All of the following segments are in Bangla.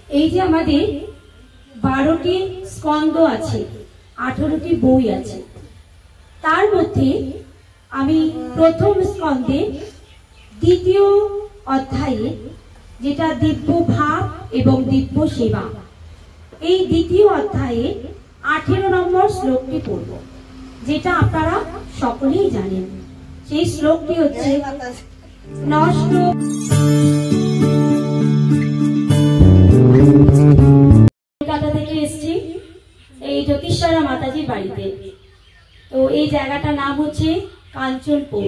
এই যে আমাদের 12টি স্কন্ধ আছে, 18টি বই আছে। তার মধ্যে আমি প্রথম স্কন্ধে দ্বিতীয় অধ্যায়ে, যেটা দিব্য ভাব এবং দিব্য সেবা, এই দ্বিতীয় অধ্যায়ে 18 নম্বর শ্লোকটি পড়ব, যেটা আপনারা সকলেই জানেন। সেই শ্লোকটি হচ্ছে, নষ্ট কলকাতা থেকে এসেছি এই জ্যোতিষরা মাতাজির বাড়িতে। তো এই জায়গাটার নাম হচ্ছে কাঞ্চনপুর।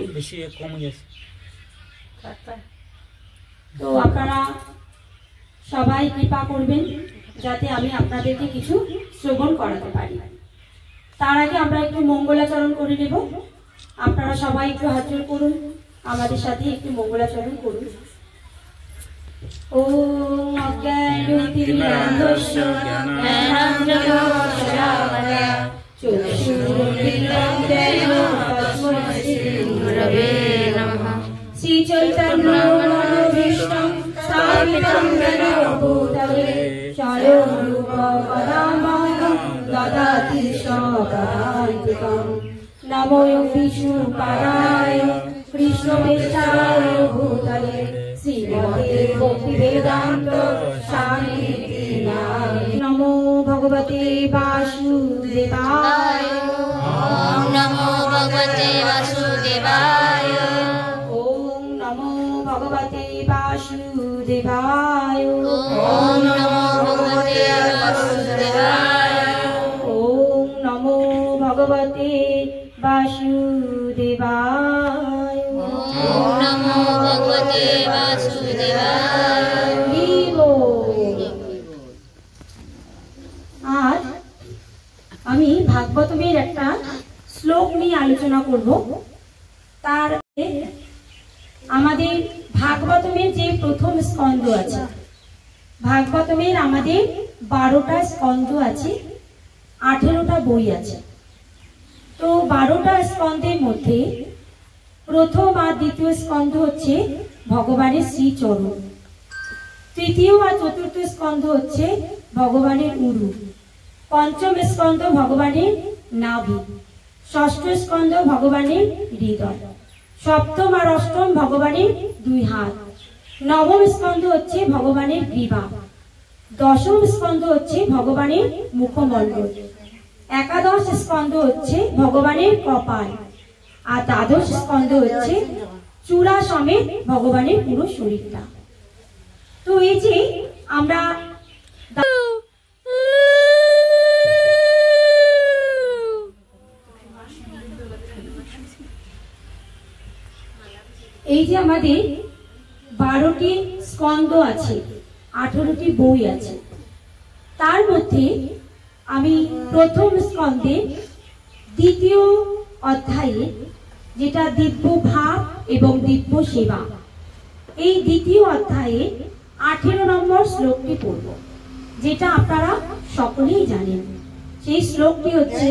তো আপনারা সবাই কৃপা করবেন যাতে আমি আপনাদেরকে কিছু শ্রবণ করাতে পারি। তার আগে আমরা একটু মঙ্গলাচরণ করে নেব। আপনারা সবাই একটু হাত জোড় করুন, আমাদের সাথে একটু মঙ্গলাচরণ করুন। ওম অজ্ঞানতিমিরান্ধস্য জ্ঞানাঞ্জনশলাকয়া চক্ষুরুন্মিলিতং জ্ঞানেন তস্मै শ্রীগুরবে নমঃ। শ্রী চৈতন্য মনোভীষ্টং স্থাপিতং येन भूतले स्वयं रूप पदामहं ददाति स्वपदान्तिकं। नमो विष्णुपदाय कृष्णवेषाय भूतले श्रीमते भक्तिवेदान्त स्वामिनिति नामिने। नमो भगवते वासुदेवाय। ओम नमो भगवते वासुदेवाय। ओम नमो भगवते वासुदेवाय। ओम नमो भगवते वासुदेवाय। ओम नमो भगवते वासुदेवाय। ओम नमो भगवते वासुदेवाय। आज আমি ভাগবতমের একটা শ্লোক নিয়ে আলোচনা করব। তার আমাদের ভাগবতমের যে প্রথম স্কন্ধ আছে, ভাগবতমের আমাদের 12টা স্কন্ধ আছে, 18টা বই আছে। তো 12টা স্কন্ধের মধ্যে প্রথম আর দ্বিতীয় স্কন্ধ হচ্ছে ভগবানের শ্রীচরণ, তৃতীয় আর চতুর্থ স্কন্ধ হচ্ছে ভগবানের উরু, পঞ্চম স্কন্ধ ভগবানের নাভি, ষষ্ঠ স্কন্ধ ভগবানের হৃদয়, সপ্তম আর অষ্টম ভগবানের 2 হাত, নবম স্কন্ধ হচ্ছে ভগবানের গ্রীবা, দশম স্কন্ধ হচ্ছে ভগবানের মুখমণ্ডল, একাদশ স্কন্ধ হচ্ছে ভগবানের কপাল, আর দ্বাদশ স্কন্ধ হচ্ছে চূড়া সমেত ভগবানের পুরো শরীরটা। তো এই যে আমরা এই যে আমাদের 12টি স্কন্ধ আছে, 18টি বই আছে। তার মধ্যে আমি প্রথম স্কন্ধে দ্বিতীয় অধ্যায়ে, যেটা দিব্য ভাব এবং দিব্য সেবা, এই দ্বিতীয় অধ্যায়ে 18 নম্বর শ্লোকটি পড়ব, যেটা আপনারা সকলেই জানেন। সেই শ্লোকটি হচ্ছে,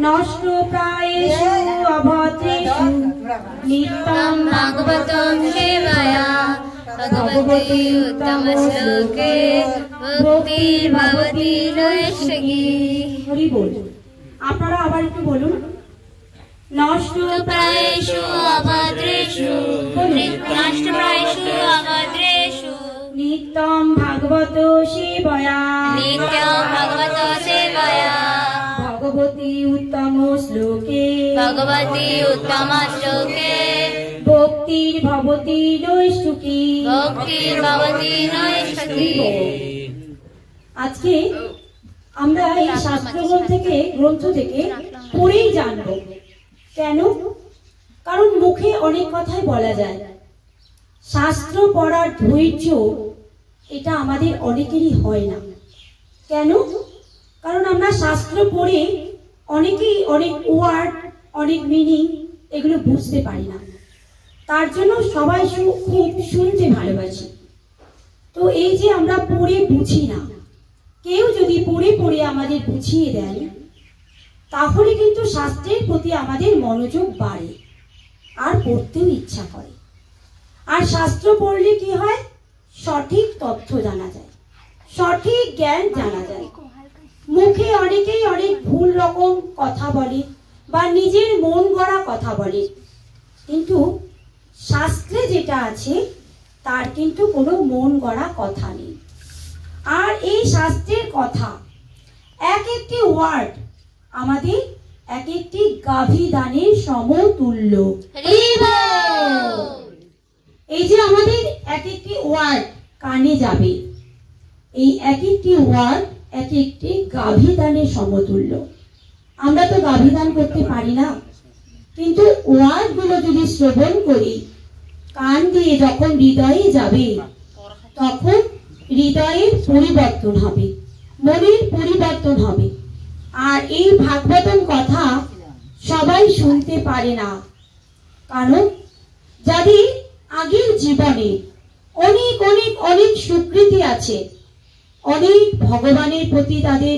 নষ্ট প্রায়েষু অভদ্রেষু নিত্যং ভাগবতং সেবায়া ভগবতি উত্তম শ্লোকে ভক্তির্ভবতি নৈষ্ঠিকী। হরি বল। আপনারা আবার একটু বলুন। নষ্ট প্রায়েষু অভদ্রেষু নষ্ট প্রায়েষু অভদ্রেষু নিত্যং ভাগবত সেবয়া নিত্যং ভগবত সেবয়া ভগবতি উত্তম শ্লোকে ভগবতি উত্তম শ্লোকে ভক্তির্ভবতি নৈষ্ঠিকী। ভক্তির্ভবতি নৈষ্ঠিকী। আজকে আমরা এই গ্রন্থ থেকে পড়েই জানবো। কেন? কারণ মুখে অনেক কথাই বলা যায়, শাস্ত্র পড়ার ধৈর্য এটা আমাদের অনেকেরই হয় না। কেন? কারণ আমরা শাস্ত্র পড়ে অনেকেই অনেক ওয়ার্ড, অনেক মিনিং এগুলো বুঝতে পারি না। তার জন্য সবাই খুব শুনতে ভালোবাসি। তো এই যে আমরা পড়ে বুঝি না, কেউ যদি পড়ে পড়ে আমাদের বুঝিয়ে দেন, তাহলে কিন্তু শাস্ত্রের প্রতি আমাদের মনোযোগ বাড়ে আর পড়তেও ইচ্ছা করে। আর শাস্ত্র পড়লে কি হয়? সঠিক তথ্য জানা যায়। সঠিক জ্ঞান জানা যায়। মুখে অনেকেই অনেক ভুল রকম কথা বলে বা নিজের মন গড়া কথা বলে, কিন্তু শাস্ত্রে যেটা আছে তার কিন্তু কোনো মন গড়া কথা নেই। আর এই শাস্ত্রের কথা এক একটি ওয়ার্ড আমাদের এক একটি গাভী দানের সমতুল্য। এই যে আমাদের এক একটি ওয়ার্ড কানে যাবে, এই এক একটি ওয়ার্ড এক একটি গাভী দানের সমতুল্য। আমরা তো গাভী দান করতে পারি না, কিন্তু ওয়ার্ড গুলো যদি শ্রবণ করি কান দিয়ে যখন হৃদয়ে যাবে তখন হৃদয়ের পরিবর্তন হবে, মনের পরিবর্তন হবে। আর এই ভাগবতম কথা সবাই শুনতে পারে না, কারণ যাদের আগের জীবনে অনেক অনেক অনেক স্বীকৃতি আছে, অনেক ভগবানের প্রতি তাদের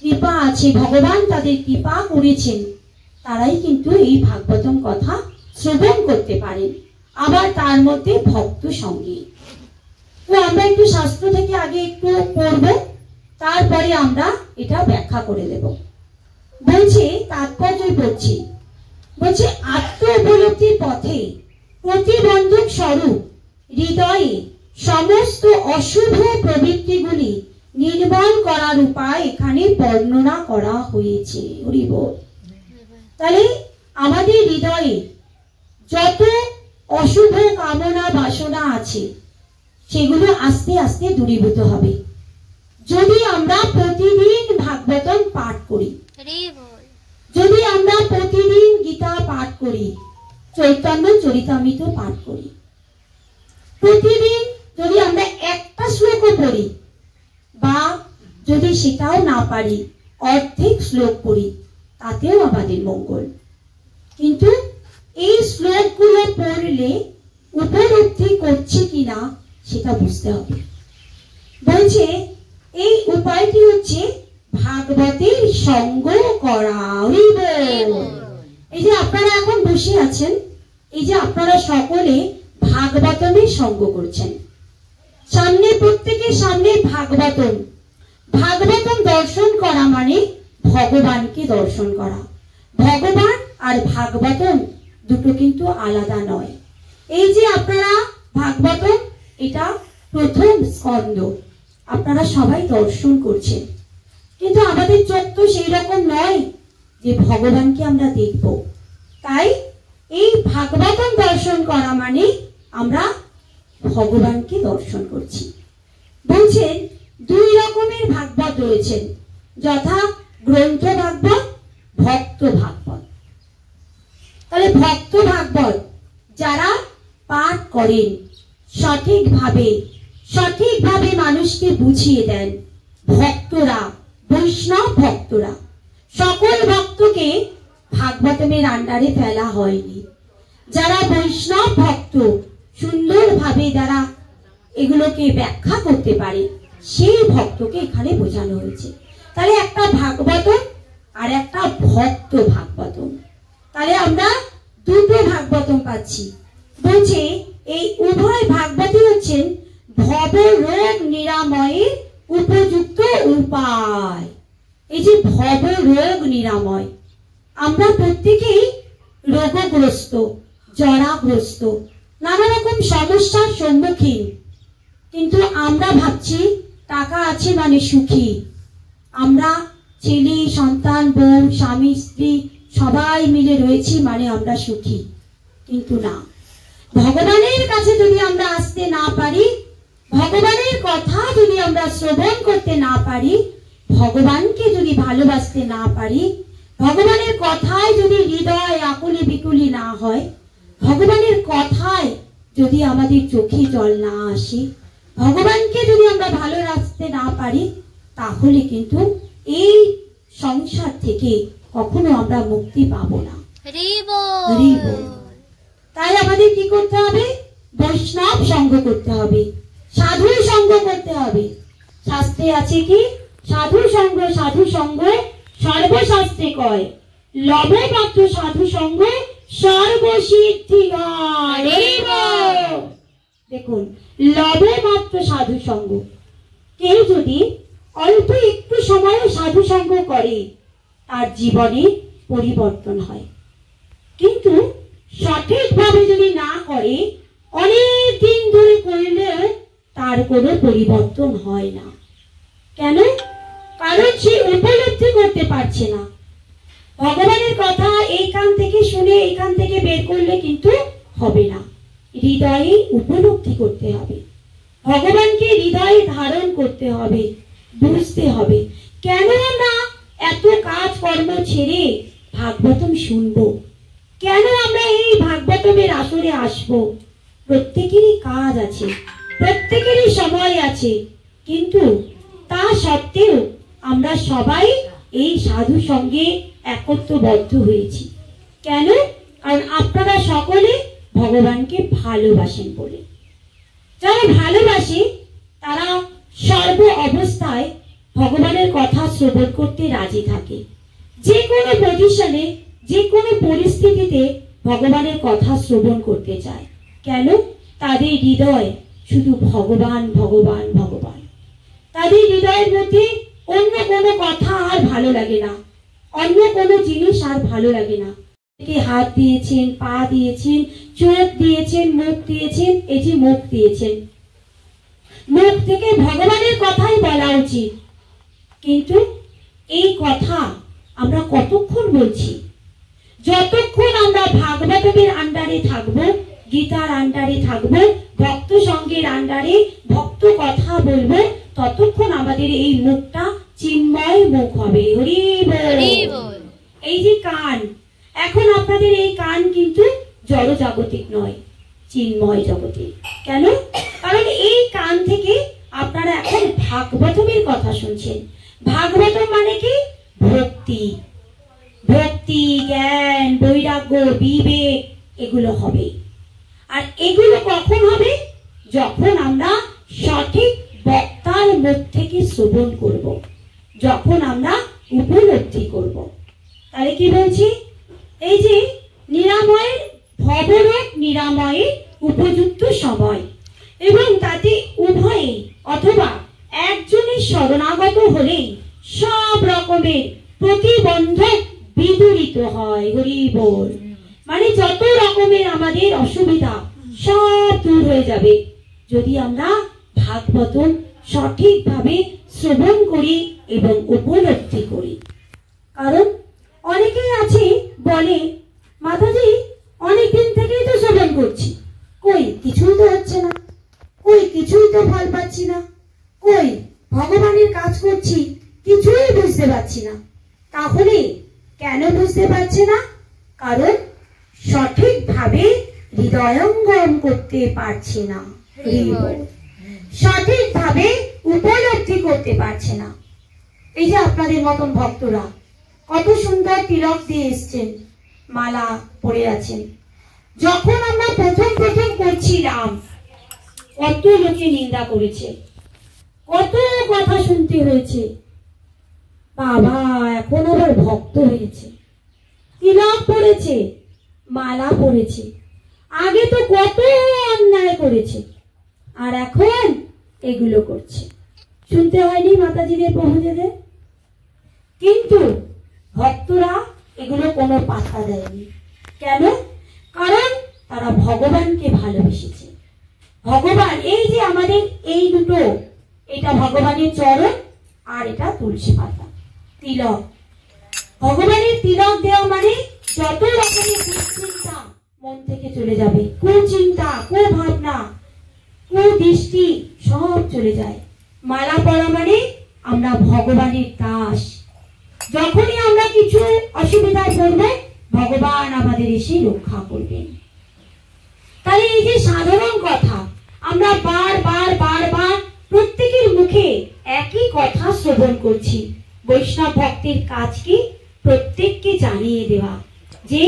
কৃপা আছে, ভগবান তাদের কৃপা করেছেন, তারাই কিন্তু এই ভাগবতম কথা শ্রবণ করতে পারেন, আবার তার মধ্যে ভক্ত সঙ্গী। তো আমরা একটু শাস্ত্র থেকে আগে একটু পড়ব, তারপরে আমরা এটা ব্যাখ্যা করে দেব। বলছে তাৎপর্য পড়ছি, বলছে আত্ম উপলব্ধির পথে প্রতিবন্ধক স্বরূপ হৃদয়ে সমস্ত অশুভ প্রবৃত্তিগুলি নির্মূল করার উপায় এখানে বর্ণনা করা হয়েছে। হরি বল। তাহলে আমাদের হৃদয়ে যত অশুভ কামনা বাসনা আছে সেগুলো আস্তে আস্তে দূরীভূত হবে যদি আমরা প্রতিদিন ভাগবতম পাঠ করি, যদি আমরা প্রতিদিন গীতা পাঠ করি, চৈতন্য চরিতামৃত পাঠ করি, প্রতিদিন যদি আমরা একটা শ্লোকও পড়ি বা যদি সেটাও না পারি অর্ধেক শ্লোক পড়ি, তাতেও আমাদের মঙ্গল। কিন্তু এই শ্লোকগুলো পড়লে উপলব্ধি করছি কিনা সেটা বুঝতে হবে। বলছে এই উপায়টি হচ্ছে ভাগবতের সঙ্গ করা। এই যে আপনারা এখন বসে আছেন, এই যে আপনারা সকলে ভাগবতমের সঙ্গ করছেন, সামনে প্রত্যেকের সামনে ভাগবতম। ভাগবতম দর্শন করা মানে ভগবানকে দর্শন করা। ভগবান আর ভাগবতম দুটো কিন্তু আলাদা নয়। এই যে আপনারা ভাগবতম, এটা প্রথম স্কন্ধ, আপনারা সবাই দর্শন করছেন, কিন্তু আমাদের চোখ তো সেই রকম নয় যে ভগবানকে আমরা দেখব। তাই এই ভাগবতম দর্শন করা মানে আমরা ভগবানকে দর্শন করছি। বলছেন দুই রকমের ভাগবত রয়েছেন, যথা গ্রন্থ ভাগবত, ভক্ত ভাগবত। তাহলে ভক্ত ভাগবত যারা পাঠ করেন সঠিকভাবে, সঠিকভাবে মানুষকে বুঝিয়ে দেন, ভক্তরা, বৈষ্ণব ভক্তরা। সকল ভক্তকে ভাগবতমের আন্ডারে ফেলা হয়নি। যারা বৈষ্ণব ভক্ত, সুন্দরভাবে যারা এগুলোকে ব্যাখ্যা করতে পারে, সেই ভক্তকে এখানে বোঝানো হয়েছে। তাহলে একটা ভাগবতম আর একটা ভক্ত ভাগবতম, তাহলে আমরা দুটো ভাগবতম পাচ্ছি। বলছে এই উভয় ভাগবতই হচ্ছেন ভব রোগ নিরাময়ের উপযুক্ত উপায়। এই যে ভব রোগ নিরাময়, আমরা প্রত্যেকেই রোগগ্রস্ত, জরাগ্রস্ত, নানা রকম সমস্যার সম্মুখীন, কিন্তু আমরা ভাবছি টাকা আছে মানে সুখী, আমরা ছেলে সন্তান বউ স্বামী স্ত্রী সবাই মিলে রয়েছি মানে আমরা সুখী। কিন্তু না, ভগবানের কাছে যদি আমরা আসতে না পারি, ভগবানের কথা যদি আমরা শ্রবণ করতে না পারি, ভগবানকে যদি ভালোবাসতে না পারি, ভগবানের কথায় যদি হৃদয় আকুলি বিকুলি না হয়, ভগবানের কথায় যদি আমাদের চোখে জল না আসে, ভগবানকে যদি আমরা ভালো রাখতে না পারি, তাহলে কিন্তু এই সংসার থেকে কখনো আমরা মুক্তি পাবো না। তাই আমাদের কি করতে হবে? বৈষ্ণব সঙ্গ করতে হবে, সাধু সঙ্গ করতে হবে। শাস্ত্রে আছে কি? সাধু সঙ্গ, সাধু সঙ্গ সর্বশাস্ত্রে কয়, লবে মাত্র সাধু সঙ্গ সর্বসিদ্ধি গায়। দেখুন, লবে মাত্র সাধু সঙ্গ, কেউ যদি অল্প একটু সময় সাধু সঙ্গ করে তার জীবনে পরিবর্তন হয়, কিন্তু সঠিকভাবে যদি না করে অনেক দিন ধরে করলে তার কোনো পরিবর্তন হয় না। কেন? কারণ সে উপলব্ধি করতে পারছে না। ভগবানের কথা এই কান থেকে শুনে এই কান থেকে বের করলে কিন্তু হবে না, হৃদয়ে উপলব্ধি করতে হবে, ভগবানকে হৃদয়ে ধারণ করতে হবে, বুঝতে হবে কেন আমরা এত কাজ কর্ম ছেড়ে ভাগবতম শুনবো, কেন আমরা এই ভাগবতমের আসরে আসবো। প্রত্যেকেরই কাজ আছে, প্রত্যেকেরই সময় আছে, কিন্তু তা সত্ত্বেও আমরা সবাই এই সাধু সঙ্গে একত্রবদ্ধ হয়েছি। কেন? কারণ আপনারা সকলে ভগবানকে ভালোবাসেন বলে। যারা ভালোবাসে তারা সর্ব অবস্থায় ভগবানের কথা শ্রবণ করতে রাজি থাকে, যে কোনো পজিশনে যে কোনো পরিস্থিতিতে ভগবানের কথা শ্রবণ করতে চায়। কেন? তাদের হৃদয় শুধু ভগবান ভগবান ভগবান, তাদের হৃদয়ের মধ্যে অন্য কোনো কথা আর ভালো লাগে না, অন্য কোনো জিনিস আর ভালো লাগে না। হাত দিয়েছেন, পা দিয়েছেন, চোখ দিয়েছেন, মুখ দিয়েছেন, এই যে মুখ দিয়েছেন, মুখ থেকে ভগবানের কথাই বলা উচিত, কিন্তু এই কথা আমরা কতক্ষণ বলছি? যতক্ষণ আমরা ভাগবতের আন্ডারে থাকবো, গীতার আন্ডারে থাকবো, ভক্ত সঙ্গের আন্ডারে ভক্ত কথা বলবো, ততক্ষণ আমাদের এই মুখটা চিন্ময় মুখ হবে। হরি বল। এই যে কান, এখন আপনাদের এই কান কিন্তু জড় জাগতিক নয়, চিন্ময় জগতে। কেন? কারণ এই কান থেকে আপনারা এখন ভাগবতমের কথা শুনছেন। ভাগবতম মানে কি? ভক্তি, ভক্তি, জ্ঞান, বৈরাগ্য, বিবেক, এগুলো হবে। আর এগুলো কখন হবে? যখন আমরা সঠিক বক্তার মুখ থেকে শ্রবণ করব, যখন আমরা উপলব্ধি করব। তাহলে কি বলছি? এই যে নিরাময়ের, ভবরোগ নিরাময়ের উপযুক্ত সময়, এবং তাতে উভয়ে অথবা একজনের শরণাগত হলেই সব রকমের প্রতিবন্ধক বিদূরিত হয়। হরি বল। মানে যত রকমের আমাদের অসুবিধা সব দূর হয়ে যাবে যদি আমরা ভাগবতম সঠিকভাবে শ্রবণ করি এবং উপলব্ধি করি। কারণ অনেকেই আছে বলে, মাতাজি অনেকদিন থেকেই তো শ্রবণ করছি, কই কিছুই তো হচ্ছে না, কই কিছুই তো ফল পাচ্ছি না, কই ভগবানের কাজ করছি কিছুই বুঝতে পারছি না। তাহলে কেন বুঝতে পারছে না? কারণ সঠিকভাবে হৃদয়ঙ্গম করতে পারছে না, সঠিকভাবে উপলব্ধি করতে পারছে না। এই যে আপনাদের মতন ভক্তরা কত সুন্দর তিলক দিয়ে এসছেন, মালা পরে আছেন। যখন আমরা প্রথম প্রথম করছিলাম কত লোকে নিন্দা করেছে, কত কথা শুনতে হয়েছে, বাবা এখন আবার ভক্ত হয়েছে, তিলক পড়েছে, মালা পড়েছে, আগে তো কত অন্যায় করেছে আর এখন এগুলো করছে। শুনতে হয়নি মাতাজিদের প্রভুদের? কিন্তু ভক্তরা এগুলো কোনো পাত্তা দেয়নি। কেন? কারণ তারা ভগবানকে ভালোবেসেছে। ভগবান, এই যে আমাদের এই দুটো, এটা ভগবানের চরণ আর এটা তুলসী পাতা, তিলক। ভগবানের তিলক দেওয়া মানে যত রকমের দুশ্চিন্তা মন থেকে চলে যাবে, কুচিন্তা, কুভাবনা, কুদৃষ্টি সব চলে যায়। মালা পরা মানে আমরা ভগবানের দাস। যখনই আমরা কিছু অসুবিধায় পড়বো ভগবান আমাদের এসে রক্ষা করবেন। তাহলে এই যে সাধারণ কথা আমরা বারবার বারবার প্রত্যেকের মুখে একই কথা শ্রবণ করছি। বৈষ্ণব ভক্তের কাজ কি? প্রত্যেককে জানিয়ে দেওয়া যে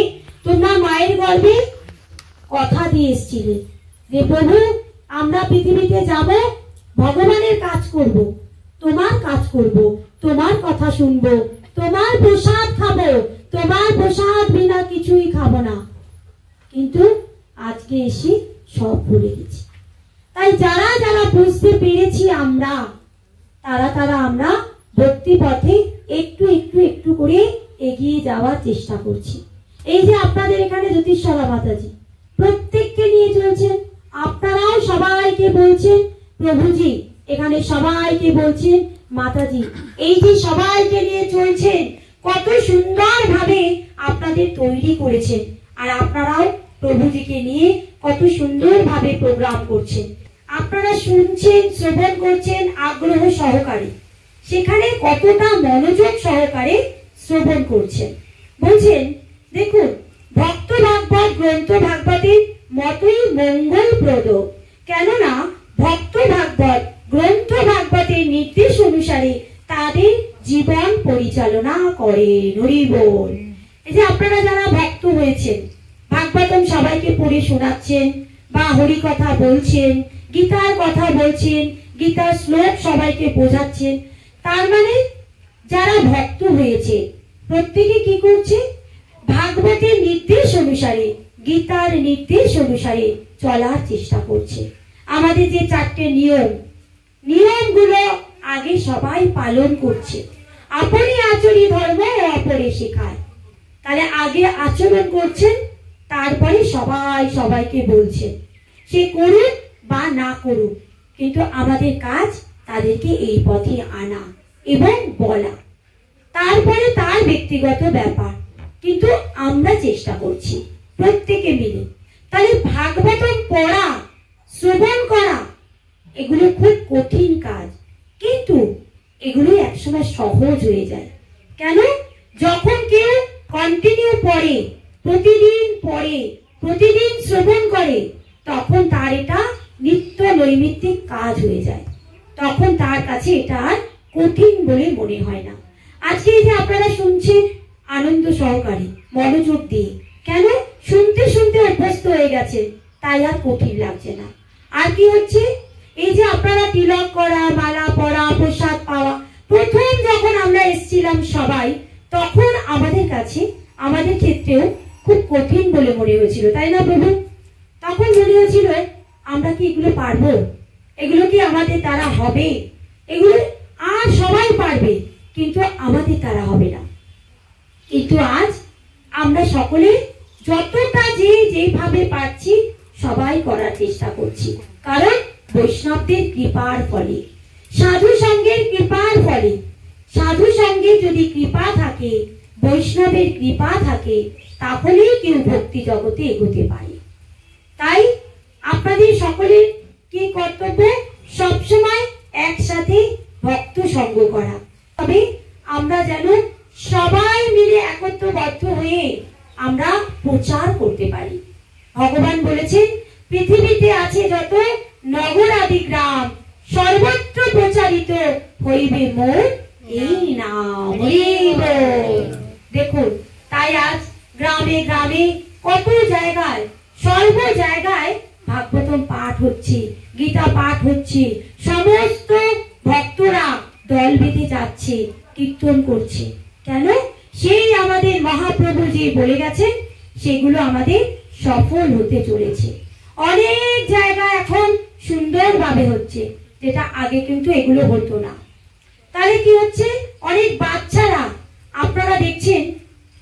তোমরা মায়ের গর্ভে কথা দিয়ে এসেছিলে যে প্রভু আমরা পৃথিবীতে যাব, ভগবানের কাজ করব, তোমার কাজ করব, তোমার কথা শুনবো, তোমার প্রসাদ খাবো, তোমার প্রসাদ বিনা কিছুই খাবো না। কিন্তু আজকে এসে সব ভুলে গেছি। তাই যারা যারা বুঝতে পেরেছি আমরা তারা আমরা ভক্তি পথে একটু একটু একটু করে এগিয়ে যাওয়ার চেষ্টা করছি। এই যে আপনাদের এখানে জ্যোতিষরা মাতাজি প্রত্যেককে নিয়ে চলছেন, আপনারাও সবাইকে বলছেন প্রভুজি, এখানে সবাইকে বলছেন মাতাজি, এই যে সবাইকে নিয়ে চলছেন কত সুন্দর ভাবে আপনাদের তৈরি করেছেন, আর আপনারাও প্রভুজিকে নিয়ে কত সুন্দর ভাবে প্রোগ্রাম করছেন। আপনারা শুনছেন, শ্রবণ করছেন আগ্রহ সহকারে, সেখানে কতটা মনোযোগ সহকারে শ্রবণ করছেন। বলছেন দেখুন, ভক্ত ভাগবত গ্রন্থ ভাগবতের মতই মঙ্গলপ্রদ, কেননা ভক্ত ভাগবত গ্রন্থ ভাগবতের নির্দেশ অনুসারে তাদের জীবন পরিচালনা করে। হরি বল। এই যে আপনারা যারা ভক্ত হয়েছেন, ভাগবতম সবাইকে পড়ে শোনাচ্ছেন বা হরি কথা বলছেন, গীতার কথা বলছেন, গীতার শ্লোক সবাইকে বোঝাচ্ছেন, তার মানে যারা ভক্ত হয়েছে প্রত্যেকে কি করছে? ভাগবতের নির্দেশ অনুসারে, গীতার নির্দেশ অনুসারে চলার চেষ্টা করছে। আমাদের যে 4টে নিয়মগুলো আগে সবাই পালন করছে। আপনি আচরি ধর্ম ও অপরে শেখায়, তাহলে আগে আচরণ করছেন, তারপরে সবাই সবাইকে বলছেন, সে করুক বা না করুক, কিন্তু আমাদের কাজ তাদেরকে এই পথে আনা এবং বলা, তারপরে তার ব্যক্তিগত ব্যাপার, কিন্তু আমরা চেষ্টা করছি প্রত্যেকে মিলে। তাহলে ভাগবতম পড়া, শ্রবণ করা এগুলো খুব কঠিন কাজ, কিন্তু এগুলো একসময় সহজ হয়ে যায়। কেন? যখন কেউ কন্টিনিউ পড়ে, প্রতিদিন শ্রবণ করে, তখন তার এটা নিত্য নৈমিত্তিক কাজ হয়ে যায়, তখন তার কাছে এটা আর কঠিন বলে মনে হয় না। আজকে এই যে আপনারা শুনছেন আনন্দ সহকারে মনোযোগ দিয়ে, কেন? শুনতে শুনতে অভ্যস্ত হয়ে গেছে, তাই আর কঠিন লাগছে না। আর কি হচ্ছে? এই যে আপনারা তিলক করা, মালা পরা, প্রসাদ পাওয়া, প্রথম যখন আমরা এসেছিলাম সবাই, তখন আমাদের কাছে, আমাদের ক্ষেত্রেও খুব কঠিন বলে মনে হয়েছিল, তাই না প্রভু? তখন মনে হয়েছিল আমরা কি এগুলো পারবো? এগুলো কি আমাদের দ্বারা হবে? এগুলো আর সবাই পারবে, কিন্তু আমাদের দ্বারা হবে না। কিন্তু আজ আমরা সকলে যতটা যেভাবে পারছি সবাই করার চেষ্টা করছি, কারণ বৈষ্ণবদের কৃপার ফলে, সাধু সঙ্গের কৃপার ফলে। সাধু সঙ্গে যদি কৃপা থাকে, বৈষ্ণবের কৃপা থাকে, তাহলেই কেউ ভক্তি জগতে এগোতে পারে। তাই আপনাদের সকলের কি কর্তব্য? সবসময় একসাথে ভক্ত সঙ্গ করা। তবে আমরা যেন সবাই মিলে একত্রবদ্ধ হয়ে আমরা প্রচার করতে পারি। ভগবান বলেছেন, পৃথিবীতে আছে যত নগর আদি গ্রাম, সর্বত্র প্রচারিত হইবে মোর এই নাম। দেখুন, তাই আজ গ্রামে গ্রামে কত জায়গায়, সর্ব জায়গায় ভাগবতম পাঠ হচ্ছে, গীতা পাঠ হচ্ছে, সমস্ত ভক্তরা দল বেঁধে যাচ্ছে, কীর্তন করছে। কেন? সেই আমাদের মহাপ্রভু যে বলে গেছেন, সেগুলো আমাদের সফল হতে চলেছে। অনেক জায়গা এখন সুন্দরভাবে হচ্ছে, যেটা আগে কিন্তু এগুলো হতো না। তাহলে কি হচ্ছে? অনেক বাচ্চারা, আপনারা দেখছেন,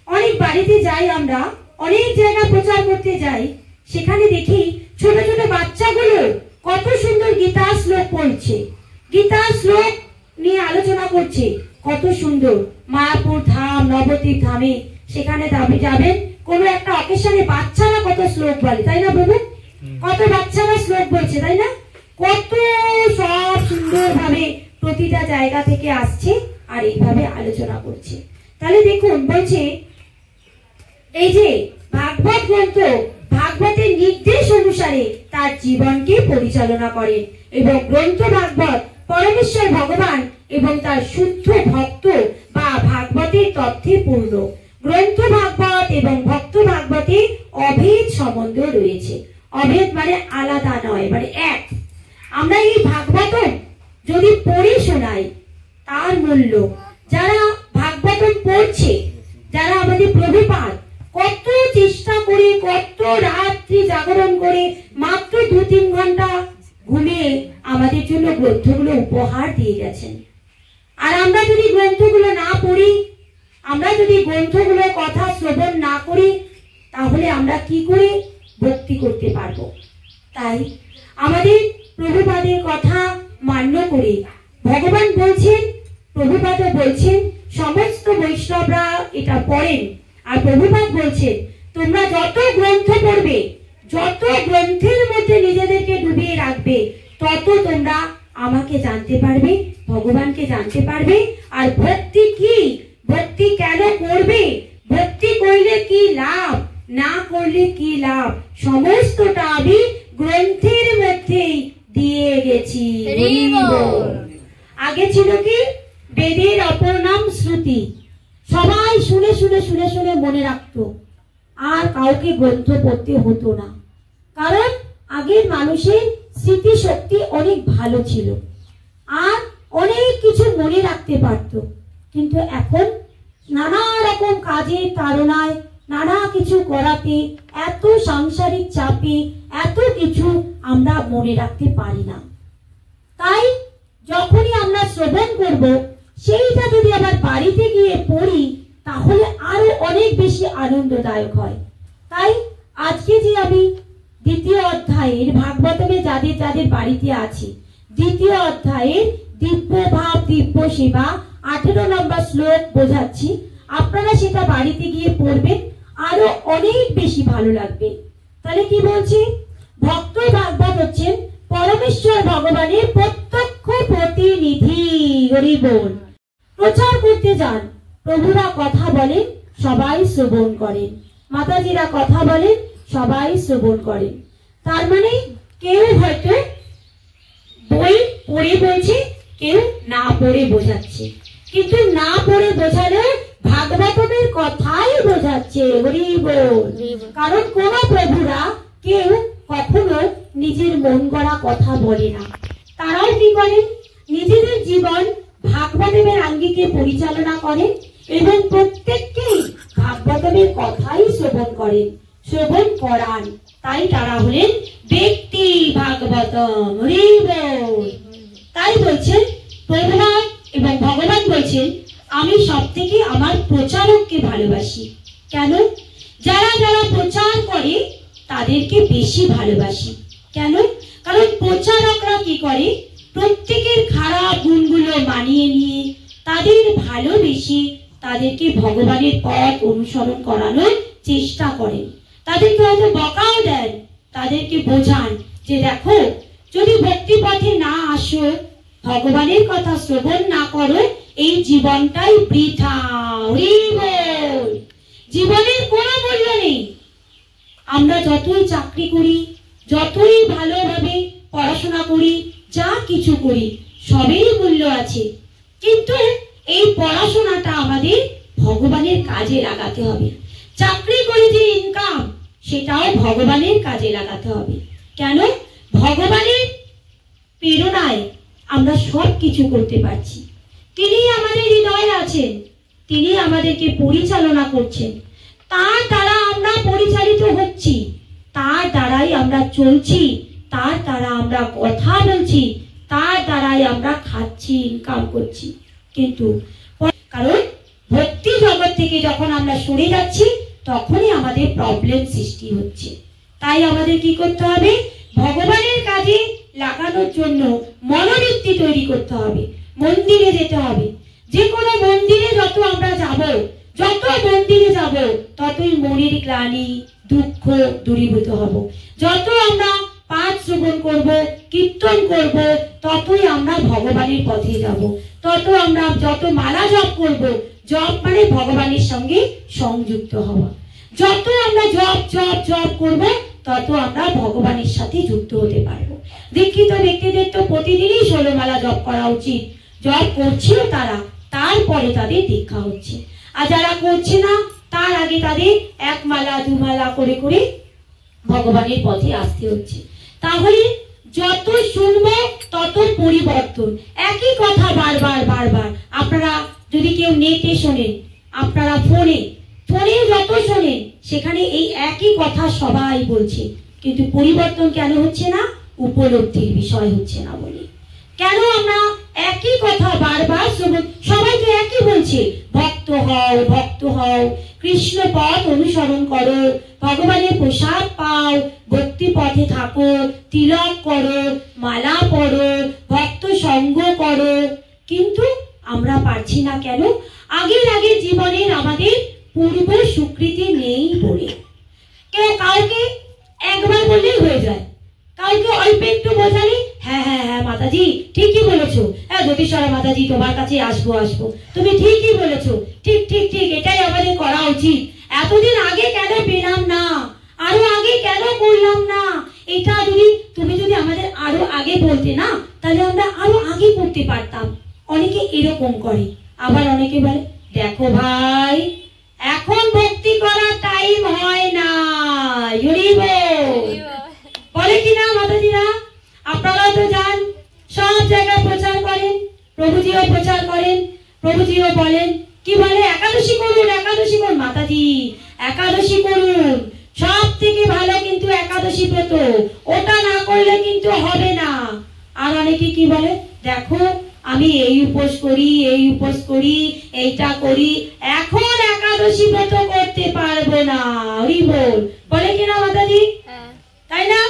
অনেক বাড়িতে যাই আমরা, অনেক জায়গা প্রচার করতে যাই, সেখানে দেখি ছোট ছোট বাচ্চাগুলো কত সুন্দর গীতা শ্লোক পড়ছে, গীতা শ্লোক নিয়ে আলোচনা করছে, কত সুন্দর। মায়াপুর ধাম, নবদ্বীপ ধামে, সেখানে যাবেন, কোনো একটা অকেশনে বাচ্চারা কত শ্লোক বলে, তাই না প্রভু? কত বাচ্চারা শ্লোক বলছে, তাই না? কত সব সুন্দর ভাবে প্রতিটা জায়গা থেকে আসছে আর এইভাবে আলোচনা করছে। তাহলে দেখুন, বলছে এই যে ভাগবত গ্রন্থ, ভাগবতের নির্দেশ অনুসারে তার জীবনকে পরিচালনা করেন, এবং গ্রন্থ ভাগবত পরমেশ্বর ভগবান এবং তার শুদ্ধ ভক্ত বা ভাগবতের তথ্যে পূর্ণ। গ্রন্থ ভাগবত এবং ভক্ত ভাগবতে অভেদ সম্বন্ধ রয়েছে। অভেদ মানে আলাদা নয়, মানে এক। আমরা এই ভাগবতম যদি পড়ে শোনাই, তার মূল্য, যারা ভাগবতম পড়ছে, যারা আমাদের প্রভুপাদ কত চেষ্টা করে, কত রাত্রি জাগরণ করে, মাত্র 2-3 ঘন্টা ঘুমিয়ে আমাদের জন্য গ্রন্থগুলো উপহার দিয়ে গেছেন, আর আমরা যদি গ্রন্থগুলো না পড়ি, আমরা যদি গ্রন্থগুলোর কথা শ্রবণ না করি, তাহলে আমরা কি করে ভক্তি করতে পারবো? তাই আমাদের প্রভুপাদের কথা মান্য করে ভগবান বলছেন, প্রভুপাদ বলছেন সমস্ত বৈষ্ণবরা এটা পড়েন। আর প্রভুপাদ বলছেন তোমরা যত গ্রন্থ পড়বে, যত গ্রন্থের মধ্যে নিজেদেরকে ডুবিয়ে রাখবে, তত তোমরা আমাকে জানতে পারবে, ভগবানকে জানতে পারবে। আর ভক্তি কি, ভক্তি কেন করবে, ভক্তি করলে কি লাভ, না করলে কি লাভ, সমস্তটা আমি গ্রন্থের মধ্যেই দিয়ে গেছি। আগে ছিল কি, বেদের অপর নাম শ্রুতি, সবাই শুনে শুনে শুনে শুনে মনে রাখতো, আর কাউকে গ্রন্থ পড়তে হতো না। কারণ আগের মানুষের স্মৃতি শক্তি অনেক ভালো ছিল আর অনেক কিছু মনে রাখতে পারত। কিন্তু এখন নানা রকম কাজের তাড়নায়, নানা কিছু করাতে, এত সাংসারিক চাপে এত কিছু আমরা মনে রাখতে পারি না। তাই যখনই আমরা শ্রবণ করব, সেইটা যদি আবার বাড়িতে গিয়ে পড়ি, তাহলে আরো অনেক বেশি আনন্দদায়ক হয়। তাই আজকে যে আমি দ্বিতীয় অধ্যায়ের ভাগবতমে যাদের যাদের বাড়িতে আছি, দ্বিতীয় অধ্যায়ের দিব্য ভাব দিব্য সেবা 18 নম্বর শ্লোক বোঝাচ্ছি, আপনারা সেটা বাড়িতে গিয়ে পড়বেন, আরো অনেক বেশি ভালো লাগবে। তাহলে কি বলছি, ভক্ত ভাগবত হচ্ছেন পরমেশ্বর ভগবানের প্রত্যক্ষ প্রতিনিধি। হরি বল। প্রচার করতে যান, প্রভুরা কথা বলেন, সবাই শ্রবণ করেন, মাতাজিরা কথা বলেন, সবাই শ্রবণ করেন। তার মানে কেউ হয়তো বই পড়ে বলছে, কেউ না পড়ে বোঝাচ্ছে, কিন্তু না পড়ে বোঝালে ভাগবতের কথাই বোঝাচ্ছে। হরি বল। কারণ কোন প্রভুরা কেউ কখনো নিজের মন গড়া কথা বলে না, তারাও কি করেন, নিজেদের জীবন ভাগবতের আঙ্গিকে পরিচালনা করেন এবং প্রত্যেককেই ভাগবতের কথাই শ্রবণ করেন, শ্রবণ করান। তাই তারা হলেন ব্যক্তি ভাগবতম। হরি বল। তাই বলছেন প্রভুপাদ এবং ভগবান বলছেন, আমি সব থেকে আমার প্রচারককে ভালোবাসি। কেন? যারা যারা প্রচার করে তাদেরকে বেশি ভালোবাসি। কেন? কারণ প্রচারকরা কি করে, প্রত্যেকের খারাপ গুণগুলো মানিয়ে নিয়ে তাদের ভালোবেসে তাদেরকে ভগবানের পথ অনুসরণ করানোর চেষ্টা করেন। তাদেরকে হয়তো বকাও দেন, তাদেরকে বোঝান যে দেখো, যদি ভক্তি পথে না আসো, ভগবানের কথা শ্রবণ না করো, এই জীবনটাই বৃথা। জীবনের কোনো মূল্য নেই। আমরা যতই চাকরি করি, যতই ভালোভাবে পড়াশোনা করি, যা কিছু করি, সবেরই মূল্য আছে, কিন্তু এই পড়াশোনাটা আমাদের ভগবানের কাজে লাগাতে হবে। চাকরি করে যে ইনকাম, সেটাও ভগবানের কাজে লাগাতে হবে। কেন? ভগবানের প্রেরণায় আমরা সব কিছু করতে পারছি। তিনি আমাদের হৃদয়ে আছেন, তিনি আমাদেরকে পরিচালনা করছেন, তার দ্বারা আমরা পরিচালিত হচ্ছি, তার দ্বারাই আমরা চলছি, তার দ্বারা আমরা কথা বলছি, তার দ্বারাই আমরা খাচ্ছি, ইনকাম করছি। কিন্তু কারণ ভক্তি জগৎ থেকে যখন আমরা সরে যাচ্ছি, তখনই আমাদের প্রবলেম সৃষ্টি হচ্ছে। তাই আমাদের কি করতে হবে, ভগবানের কাজে লাগানোর জন্য মনোবৃত্তি তৈরি করতে হবে, মন্দিরে যেতে হবে। যে কোনো মন্দিরে যত আমরা যাব, যত মন্দিরে যাব, ততই মনের গ্লানি দুঃখ দূরীভূত হব। যত আমরা পাঠ শ্রবণ করব, কীর্তন করব, ততই আমরা ভগবানের পথে যাব। তত আমরা যত মালা জপ করব, জপ মানে ভগবানের সঙ্গে সংযুক্ত হওয়া, যত আমরা জপ জপ জপ করব, তত আমরা ভগবানের সাথে যুক্ত হতে পারবো। দীক্ষিত ব্যক্তিদের তো প্রতিদিনই 16 মালা জপ করা উচিত। জপ করছেও তারা, তারপরে তাদের দীক্ষা হচ্ছে। আর যারা করছে না, তার আগে তাদের 1 মালা 2 মালা করে করে ভগবানের পথে আসতে হচ্ছে। তাহলে যত শুনবো তত পরিবর্তন। একই কথা বারবার বারবার। আপনারা যদি কেউ নেটে শোনেন, আপনারা ফোনে যত শোনেন, সেখানে এই একই কথা সবাই বলছে, কিন্তু পরিবর্তন কেন হচ্ছে না? উপলব্ধির বিষয় হচ্ছে না বলে। কেন আমরা একই কথা বারবার শ্রবণ? বলছে ভক্ত হও, ভক্ত হও, কৃষ্ণ পথ অনুসরণ করো, ভগবানের প্রসাদ পাও, ভক্তি পথে থাকো, তিলক করো, মালা পরো, ভক্ত সঙ্গ করো। কিন্তু আমরা পারছি না কেন? আগের জীবনের আমাদের পূর্ব স্বীকৃতি নেই বলে। কেউ কাউকে একবার বললেই হয়ে যায়, কাউকে অল্প একটু বোঝালে হ্যাঁ হ্যাঁ হ্যাঁ মাতাজি ঠিকই বলেছো, হ্যাঁ জ্যোতিষরা মাতাজি তোমার কাছে আসবো আসবো, তুমি ঠিকই বলেছো, ঠিক ঠিক ঠিক এটাই আমাদের করা উচিত, এতদিন আগে কেন পেলাম না, আরো আগে কেন করলাম না, এটা তুমি যদি আমাদের আরো আগে বলতে না, তাহলে আমরা আরো আগে করতে পারতাম। অনেকে এরকম করে। আবার অনেকে বলে দেখো ভাই এখন ভক্তি করার টাইম হয় না, বলে কিনা মাতাজিরা? আপনারাও তো যান, সব জায়গায় প্রচার করেন, প্রভুজিও প্রচার করেন, প্রভুজিও বলেন কি বলে একাদশী করুন, একাদশী করুন। মাতাজি একাদশী করুন, সব থেকে ভালো কিন্তু একাদশী ব্রত, ওটা না করলে কিন্তু হবে না। আর অনেকে কি বলে দেখো আমি এই উপোস করি, এই উপোস করি, এইটা করি, এখন একাদশী ব্রত করতে পারবো না, হরি বল, বলে কিনা মাতাজি? তাই না?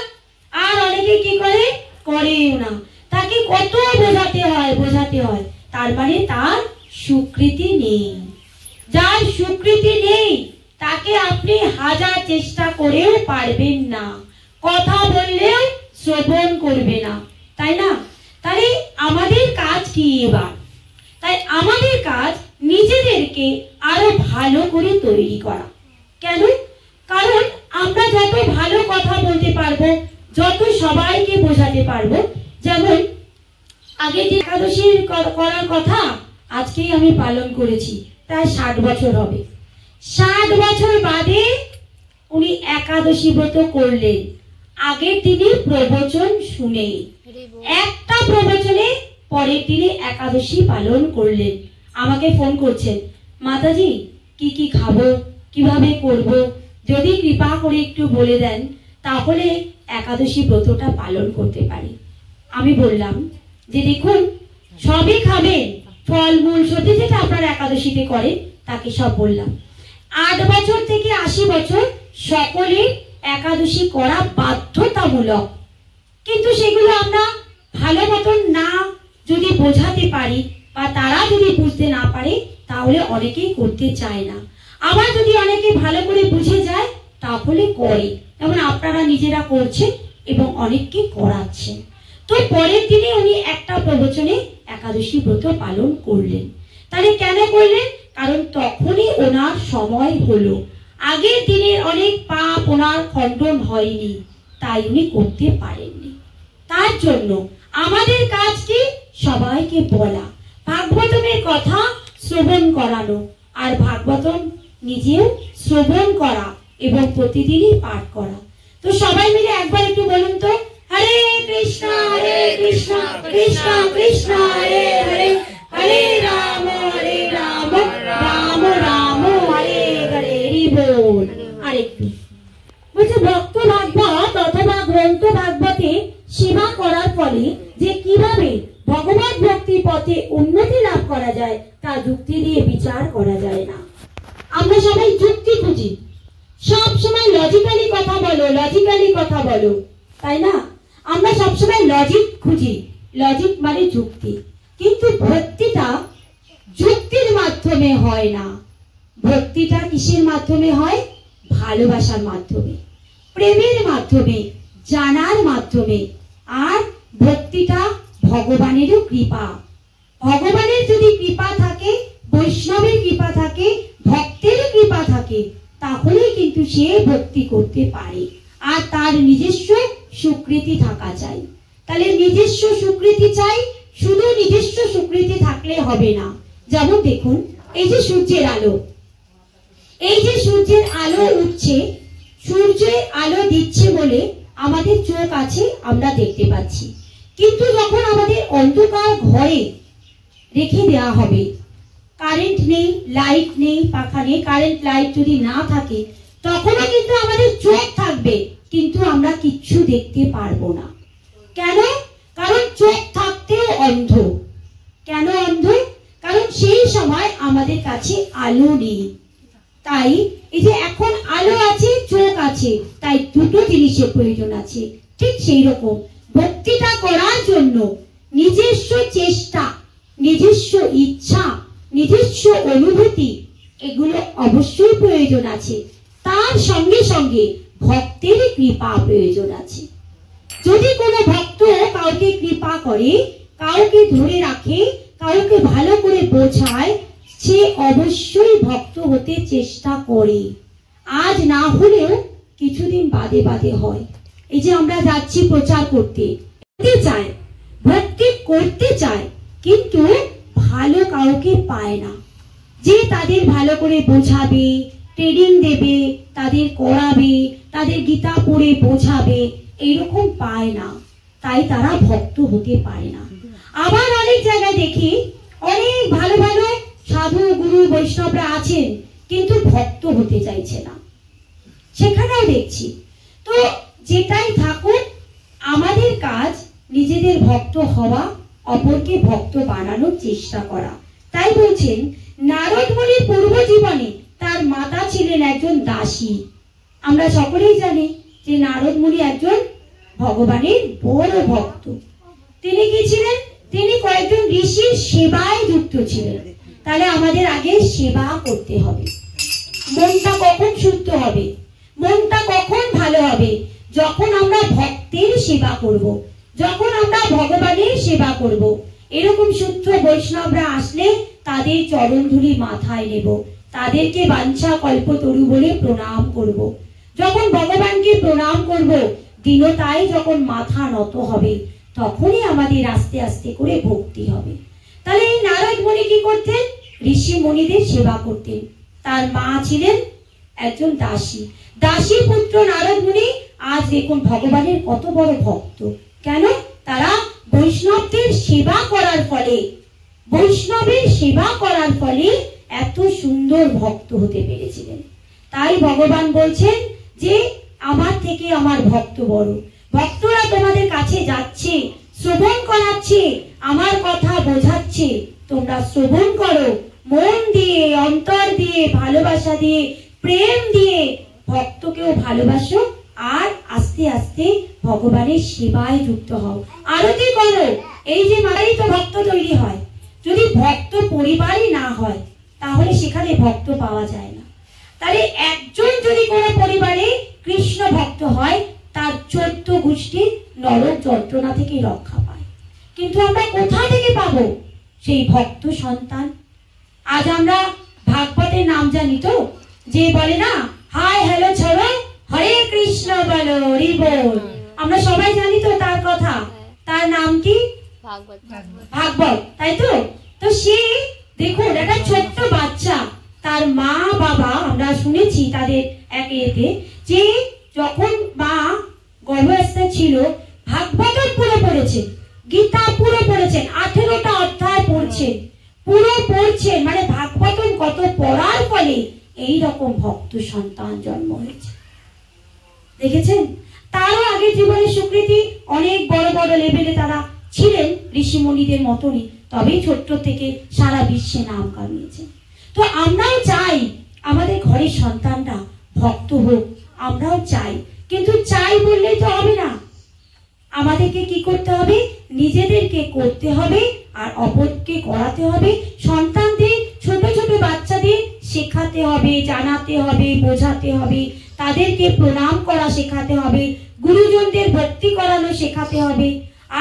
আর অনেকে কি করে, করেও না, তাকে কত বোঝাতে হয়, তার মানে তার স্বীকৃতি নেই। যার স্বীকৃতি নেই তাকে আপনি হাজার চেষ্টা করেও পারবেন না, কথা বললেও শ্রবণ করবে না, তাই না? তাহলে আমাদের কাজ কি এবার? তাই আমাদের কাজ নিজেদেরকে আরো ভালো করে তৈরি করা। কেন? কারণ আমরা যত ভালো কথা বলতে পারবো, যত সবাইকে বোঝাতে পারবো। যেমন আগে যে একাদশী করার কথা আজকেই আমি পালন করেছি, প্রায় 60 বছর হবে। 60 বছর বাদে উনি একাদশী ব্রত করলেন, আগের দিনে প্রবচন শুনে, একটা প্রবচনে পরের দিনে একাদশী পালন করলেন। আমাকে ফোন করছেন, মাতাজি কি কি খাবো, কিভাবে করব, যদি কৃপা করে একটু বলে দেন তাহলে একাদশী ব্রতটা পালন করতে পারি। আমি বললাম যে দেখুন সবই খাবেন, ফলমূল সবজি যেটা আপনারা একাদশীতে করেন তাকে সব বললাম। 8 বছর থেকে 80 বছর সকলে একাদশী করা বাধ্যতামূলক, কিন্তু সেগুলো আমরা ভালো মতন না যদি বোঝাতে পারি বা তারা যদি বুঝতে না পারে তাহলে অনেকেই করতে চায় না। আবার যদি অনেকে ভালো করে বুঝে যায় তাহলে করে, যেমন আপনারা নিজেরা করছেন এবং অনেককে করাচ্ছেন। তো পরের দিনে উনি একটা প্রবচনে একাদশী ব্রত পালন করলেন। তাহলে কেন করলেন? কারণ তখনই ওনার সময় হলো, আগের দিনের অনেক পাপ ওনার খণ্ডন হয়নি, তাই উনি করতে পারেননি। তার জন্য আমাদের কাজ কি? সবাইকে বলা, ভাগবতমের কথা শ্রবণ করানো, আর ভাগবতম নিজেও শ্রবণ করা এবং প্রতিদিনই পাঠ করা। তো সবাই মিলে একবার একটু বলুন তো, হরে কৃষ্ণ কৃষ্ণ কৃষ্ণ হরে হরে, হরে রাম রাম রাম হরে হরে, হরি বল। আরেকটু বলছে ভক্ত ভাগবত অথবা গ্রন্থ ভাগবতে সেবা করার ফলে যে কিভাবে ভগবত ভক্তি পথে উন্নতি লাভ করা যায় তা যুক্তি দিয়ে বিচার করা যায় না। আমরা সবাই যুক্তি খুঁজি, সব সময় লজিক্যালি কথা বলো, লজিক্যালি কথা বলো, তাই না? আমরা সবসময় লজিক খুঁজি, লজিক মানে যুক্তি, কিন্তু ভক্তিটা যুক্তির মাধ্যমে হয় না। ভক্তিটা কিসের মাধ্যমে হয়? ভালোবাসার মাধ্যমে, প্রেমের মাধ্যমে, জানার মাধ্যমে। আর ভক্তিটা ভগবানেরও কৃপা, ভগবানের যদি কৃপা থাকে, বৈষ্ণবের কৃপা থাকে, ভক্তের কৃপা থাকে, তাহলেই কিন্তু সে ভক্তি করতে পারে। আর তার নিজস্ব স্বীকৃতি থাকা চাই। তাহলে নিজস্ব স্বীকৃতি চাই, শুধু নিজস্ব স্বীকৃতি থাকলে হবে না। যেমন দেখুন এই যে সূর্যের আলো, এই যে সূর্যের আলো উঠছে, সূর্যের আলো দিচ্ছে বলে আমাদের চোখ আছে, আমরা দেখতে পাচ্ছি। কিন্তু যখন আমাদের অন্ধকার ঘরে রেখে দেওয়া হবে, কারেন্ট নেই, লাইট নেই, পাখা নেই, কারেন্ট লাইট যদি না থাকে তখনও কিন্তু আমাদের চোখ থাকবে, কিন্তু আমরা কিচ্ছু দেখতে পারবো না। কেন? কারণ চোখ থাকতেও অন্ধ। কেন অন্ধ? কারণ সেই সময় আমাদের কাছে আলো নেই। তাই এই যে এখন আলো আছে, চোখ আছে, তাই দুটো জিনিসের প্রয়োজন আছে। ঠিক সেই রকম ভক্তিটা করার জন্য নিজস্ব চেষ্টা, নিজস্ব ইচ্ছা, নিজস্ব অনুভূতি এগুলো অবশ্যই প্রয়োজন আছে। তার সঙ্গে সঙ্গে ভক্তের কৃপা প্রয়োজন আছে। যদি কোনো ভক্ত কাউকে কৃপা করে, কাউকে ধরে রাখে, কাউকে ভালো করে বোঝায়, সে অবশ্যই ভক্ত হতে চেষ্টা করে। আজ না হলেও কিছুদিন বাদে বাদে হয়। এই যে আমরা যাচ্ছি প্রচার করতে চায়, ভক্তি করতে চায়, কিন্তু ভালো কাউকে পায় না যে তাদের ভালো করে বোঝাবে, ট্রেনিং দেবে, তাদের করাবে, তাদের গীতা পড়ে বোঝাবে, এইরকম পায় না। তাই তারা ভক্ত হতে পারে না। আবার অনেক জায়গায় দেখি অনেক ভালো ভালো সাধু গুরু বৈষ্ণবরা আছেন, কিন্তু ভক্ত হতে চাইছে না, সেখানেও দেখছি। তো যেটাই থাকুক, আমাদের কাজ নিজেদের ভক্ত হওয়া, অপরকে ভক্ত বানানোর চেষ্টা করা। তাই বলছেন নারদ মুনির পূর্ব জীবনে তার মাতা ছিলেন একজন দাসী। আমরা সকলেই জানি যে নারদ মুনি একজন ভগবানের বড় ভক্ত। তিনি কি ছিলেন? তিনি কয়েকজন ঋষির সেবায় যুক্ত ছিলেন। তাহলে আমাদের আগে সেবা করতে হবে। মনটা কখন শুদ্ধ হবে, মনটা কখন ভালো হবে? যখন আমরা ভক্তের সেবা করব, যখন আমরা ভগবানের সেবা করব। এরকম শুদ্ধ বৈষ্ণবরা আসলে তাদের চরণ ধুলি মাথায় নেব, তাদেরকে বাঞ্ছা কল্পতরু বলে প্রণাম করব। যখন ভগবানকে প্রণাম করব, দীনতায় যখন মাথা নত হবে, তখনই আমাদের আস্তে আস্তে করে ভক্তি হবে। তাহলে এই নারদ মুনি কি করতেন? ঋষি মুনিদের সেবা করতেন। তার মা ছিলেন একজন দাসী। দাসী পুত্র নারদ মুনি আজ দেখুন ভগবানের কত বড় ভক্ত। কেন? তারা বৈষ্ণবদের সেবা করার ফলে, বৈষ্ণবের সেবা করার ফলে এত সুন্দর ভক্ত হতে পেরেছিলেন। তাই ভগবান বলছেন যে আমার থেকে আমার ভক্ত বড়। ভক্তরা তোমাদের কাছে যাচ্ছে, শ্রবণ করাচ্ছে, আমার কথা বোঝাচ্ছে, তোমরা শ্রবণ করো, মন দিয়ে, অন্তর দিয়ে, ভালোবাসা দিয়ে, প্রেম দিয়ে ভক্তকেও ভালোবাসো, আর আস্তে আস্তে ভগবানের সেবায় যুক্ত হও, আরতি করো। এই যে মারাই তো ভক্ত তৈরি হয়। যদি ভক্ত পরিবারই না হয়, তাহলে সেখানে ভক্ত পাওয়া যায় না। তাহলে একজন যদি কোনো পরিবারে কৃষ্ণ ভক্ত হয়, তার 14 গোষ্ঠী নরক যন্ত্রণা থেকে রক্ষা পায়। কিন্তু আমরা কোথা থেকে পাবো সেই ভক্ত সন্তান? আজ আমরা ভাগবতের নাম জানি তো, যে বলে না হাই হ্যালো ছড়ো, হরে কৃষ্ণ বলো, হরি বল। আমরা সবাই জানি তো তার কথা। তার নাম কি? ভাগবত, তাই তো? তো সে দেখুন একটা ছোট্ট বাচ্চা, তার মা বাবা আমরা শুনেছি তাদের একে যে যখন মা গর্ভাবস্থায় ছিল, ভাগবত পুরো পড়েছেন, গীতা পুরো পড়েছেন, 18টা অধ্যায় পড়ছেন, পুরো পড়ছেন। মানে ভাগবত কত পড়ার ফলে এই রকম ভক্ত সন্তান জন্ম হয়েছে। দেখেছেন? তারও আগে জীবনের স্বীকৃতি অনেক বড় বড় লেভেলে তারা ছিলেন ঋষি মুনিদের মতনই, তবেই ছোট্ট থেকে সারা বিশ্বে নাম কামিয়েছেন। তো আমরাও চাই আমাদের ঘরের সন্তানরা ভক্ত হোক, আমরাও চাই। কিন্তু চাই বললেই তো হবে না, আমাদেরকে কি করতে হবে? নিজেদেরকে করতে হবে, আর অপরকে করাতে হবে। সন্তানদের, ছোট ছোট বাচ্চাদের শেখাতে হবে, জানাতে হবে, বোঝাতে হবে, তাদেরকে প্রণাম করা শেখাতে হবে, গুরুজনদের ভক্তি করানো শেখাতে হবে।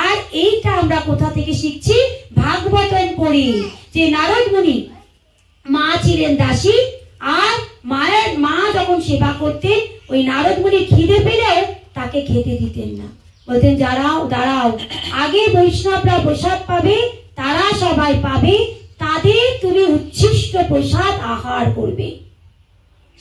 আর এইটা আমরা কোথা থেকে শিখছি? ভাগবতন পড়ি। যে নারদ মুনি মা ছিলেন দাসী, আর মায়ের মা যখন সেবা করতেন, ওই নারদ মুনি খিদে পেলেও তাকে খেতে দিতেন না, বলতেন দাঁড়াও দাঁড়াও, আগে বৈষ্ণবরা প্রসাদ পাবে, তারা সবাই পাবে, তাদের তুমি উচ্ছিষ্ট প্রসাদ আহার করবে।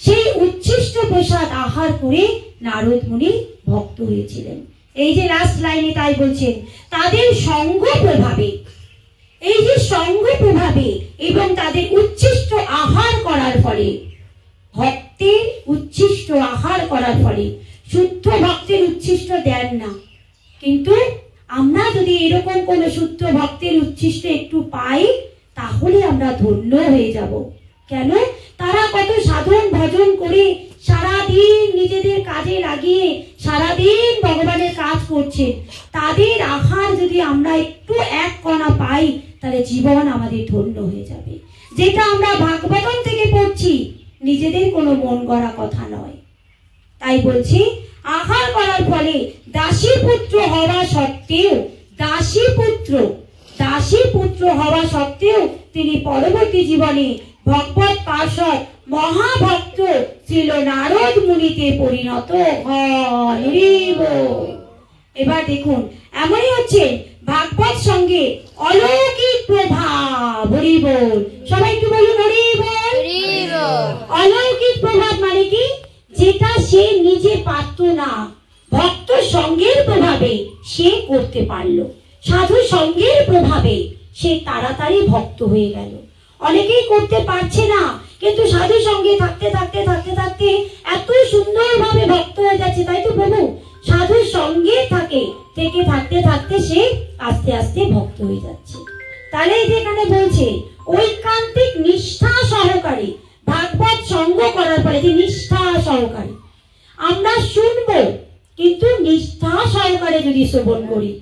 সেই উচ্ছিষ্ট প্রসাদ আহার করে নারদ মুনি ভক্ত হয়েছিলেন। এই যে লাস্ট লাইনে তাই বলছেন, তাদের সঙ্গ প্রভাবে, এই যে সঙ্গ প্রভাবে এবং তাদের উচ্ছিষ্ট আহার করার ফলে, ভক্তের উচ্ছিষ্ট আহার করার ফলে, শুদ্ধ ভক্তের উচ্ছিষ্ট দেন না, কিন্তু আমরা যদি এরকম কোন শুদ্ধ ভক্তের উচ্ছিষ্ট একটু পাই, তাহলে আমরা আমরা ধন্য হয়ে যাব। কেন? তারা কত সাধন ভজন করে সারাদিন নিজেদের কাজে লাগিয়ে সারাদিন ভগবানের কাজ করছে, তাদের আহার যদি আমরা একটু এক কণা পাই তাহলে জীবন আমাদের ধন্য হয়ে যাবে। যেটা আমরা ভাগবতম থেকে পড়ছি, নিজেদের কোনো মন গড়া কথা নয়। তাই বলছি, আহার করার ফলে দাসী পুত্র হওয়া সত্ত্বেও দাসী পুত্র হওয়া সত্ত্বেও তিনি পরবর্তী জীবনে ভগবত পার্ষদ মহাভক্ত ছিল নারদ মুনিতে পরিণত হন। এবার দেখুন, এমনই হচ্ছে ভাগবত সঙ্গে অলৌকিক প্রভাব। হরি বল, সবাই একটু বলুন হরি বল। অলৌকিক প্রভাব মানে কি? যেটা সে নিজে পারত না, ভক্ত সঙ্গের প্রভাবে সে করতে পারলো, সাধু সঙ্গের প্রভাবে সে তাড়াতাড়ি ভক্ত হয়ে গেল। অনেকেই করতে পারছে না, কিন্তু সাধু সঙ্গে থাকতে থাকতে থাকতে থাকতে এত সুন্দরভাবে ভক্ত হয়ে যাচ্ছে। তাই তো প্রভু, সাধু সঙ্গে থেকে থাকতে থাকতে সে আস্তে আস্তে ভক্ত হয়ে যাচ্ছে। তাহলে যেখানে বলছে ঐকান্তিক নিষ্ঠা সহকারে ভাগবত সঙ্গ করার পরে, যে নিষ্ঠা সহকারে আমরা শুনবো, কিন্তু নিষ্ঠা সহকারে যদি শ্রবণ করি,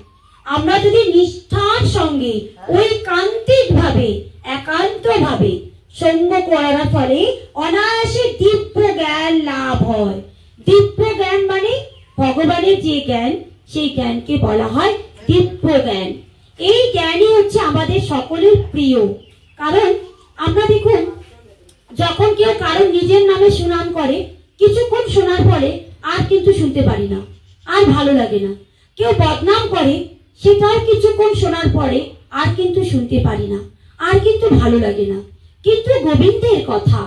আমরা যদি নিষ্ঠার সঙ্গে ঐকান্তিক ভাবে একান্ত ভাবে সঙ্গ করার ফলে অনায়াসে দিব্য জ্ঞান লাভ হয়। দিব্য জ্ঞান মানে ভগবানের যে জ্ঞান, সেই জ্ঞানকে বলা হয় দিব্য জ্ঞান। এই জ্ঞানই হচ্ছে আমাদের সকলের প্রিয়। কারণ আমরা দেখুন, যখন কেউ কারণ নিজের নামে সুনাম করে, কিছুক্ষণ শোনার পরে আর কিন্তু শুনতে পারি না, আর ভালো লাগে না। কেউ বদনাম করে, সেটাও কিছুক্ষণ শোনার পরে আর কিন্তু শুনতে পারি না, আর কিন্তু ভালো লাগে না। কিন্তু গোবিন্দের কথা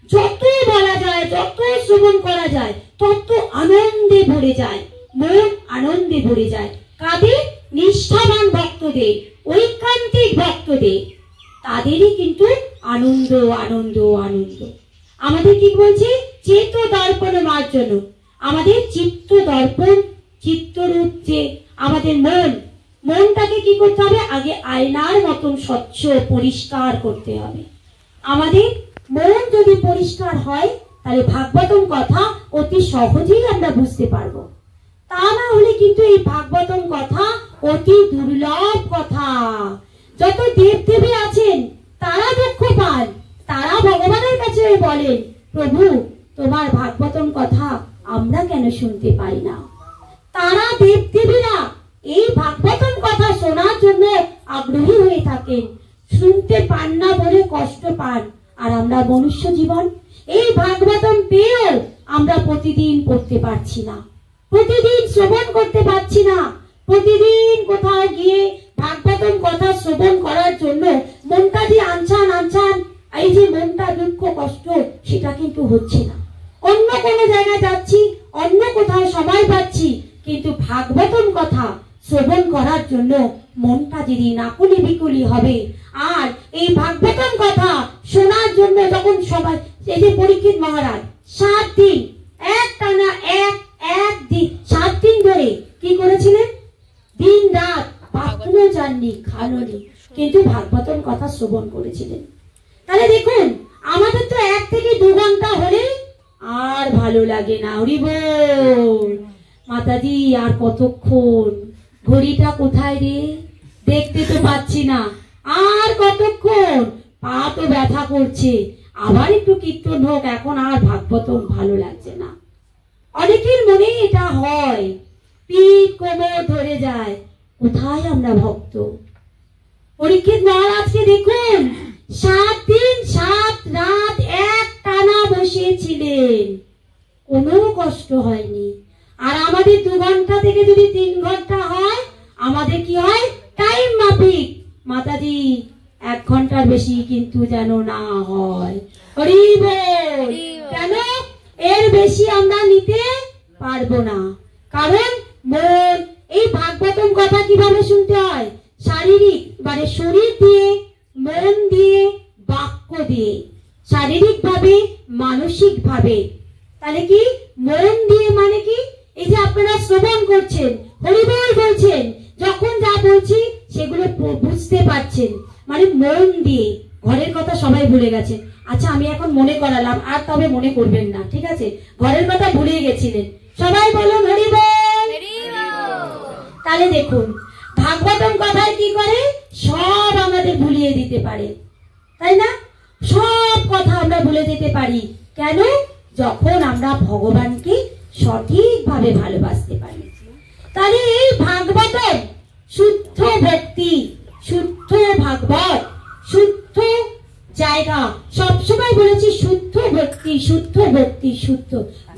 যত বলা যায়, যত শ্রবণ করা যায়, তত আনন্দে ভরে যায়, মন আনন্দে ভরে যায়। কাদের? নিষ্ঠাবান ভক্তদের, ঐকান্তিক ভক্তদের, তাদেরই কিন্তু আনন্দ আনন্দ আনন্দ। আমাদের কি বলছে? চেত দর্পণ মার্জন, আমাদের চিত্ত দর্পণ, চিত্তরূপ যে আমাদের মনটাকে কি করতে হবে? আগে আয়নার মতন স্বচ্ছ পরিষ্কার করতে হবে। আমাদের মন যদি পরিষ্কার হয়, তাহলে ভাগবতম কথা অতি সহজেই আমরা বুঝতে পারবো। তা না হলে কিন্তু এই ভাগবতম কথা অতি দুর্লভ কথা। যত দেবদেবী আছেন তারা দুঃখ পান, তারা ভগবানের কাছে বলেন, প্রভু তোমার ভাগবতম কথা আমরা কেন শুনতে পাই না? তারা দেবদেবীরা এই ভাগবতম কথা শোনার জন্য আগ্রহী হয়ে থাকেন, শুনতে পান না বলে কষ্ট পান। আর আমরা মনুষ্য জীবন এই ভাগবতম পেয়েও আমরা প্রতিদিন পড়তে পারছি না, প্রতিদিন শ্রবণ করতে পারছি না। প্রতিদিন কোথাও গিয়ে ভাগবতম কথা শ্রবণ করার জন্য মনটা যে আনছান, এই যে মনটা দুঃখ কষ্ট, সেটা কিন্তু হচ্ছে না। অন্য কোনো জায়গায় যাচ্ছি, অন্য কোথাও সময় পাচ্ছি, কিন্তু ভাগবতম কথা শ্রবণ করার জন্য মনটা যদি নাকুলি বিকুলি হবে। আর এই ভাগবতম কথা শোনার জন্য যখন সবাই, এই যে পরীক্ষিত মহারাজ 7 দিন এক টানা এক দিন 7 দিন ধরে কি করেছিলেন? দিন রাত পাত্রও যাননি, খাননি, কিন্তু ভাগবতম কথা শ্রবণ করেছিলেন। তাহলে দেখুন, আমাদের তো 1 থেকে 2 ঘন্টা হলে আর ভালো লাগে না। হরি বল। মাতাজি আর কতক্ষণ? ঘড়িটা কোথায় রে? দেখতে তো পাচ্ছি না। আর কতক্ষণ? পা তো ব্যথা করছে, আবার একটু কীর্তন হোক, এখন আর ভাগবতম ভালো লাগছে না। অনেকের মনে এটা হয়, পিঠ কোমর ধরে যায়। কোথায় আমরা ভক্ত? পরীক্ষিত মহারাজকে দেখুন, 7 দিন 7 রাত এক টানা বসেছিলেন, কোনো কষ্ট হয়নি। আর আমাদের 2 ঘন্টা থেকে যদি 3 ঘন্টা হয়, আমাদের কি হয়? টাইম মাফিক। মাতাজি 1 ঘন্টার বেশি কিন্তু যেন না হয়। হরি বল। কেন? এর বেশি আমরা নিতে পারবো না। কারণ মন, এই ভাগবতম কথা কিভাবে শুনতে হয়? শারীরিক মানে শরীর দিয়ে, মন দিয়ে, বাক্য দিয়ে, শারীরিক ভাবে, মানসিক ভাবে। তাহলে কি মন দিয়ে মানে কি? এই যে আপনারা শ্রবণ করছেন, হরিবল বলছেন, যখন যা বলছি সেগুলো বুঝতে পারছেন, মানে মন দিয়ে। ঘরের কথা সবাই ভুলে গেছে। আচ্ছা আমি এখন মনে করালাম, আর তবে মনে করবেন না, ঠিক আছে? ঘরের কথা ভুলে গেছিলেন, সবাই বলুন হরি বল। তাহলে দেখুন ভাগবতম কথায় কি করে, সব আমাদের ভুলিয়ে দিতে পারে, তাই না? সব কথা আমরা ভুলে যেতে পারি। কেন? যখন আমরা ভগবানকে সঠিকভাবে ভালোবাসতে পারি। তাহলে এই ভাগবতম শুদ্ধ ভক্তি, শুদ্ধ ভাগবত, শুদ্ধ জায়গা। সবসময় বলেছি শুদ্ধ ভক্তি, শুদ্ধ ভক্তি, শুদ্ধ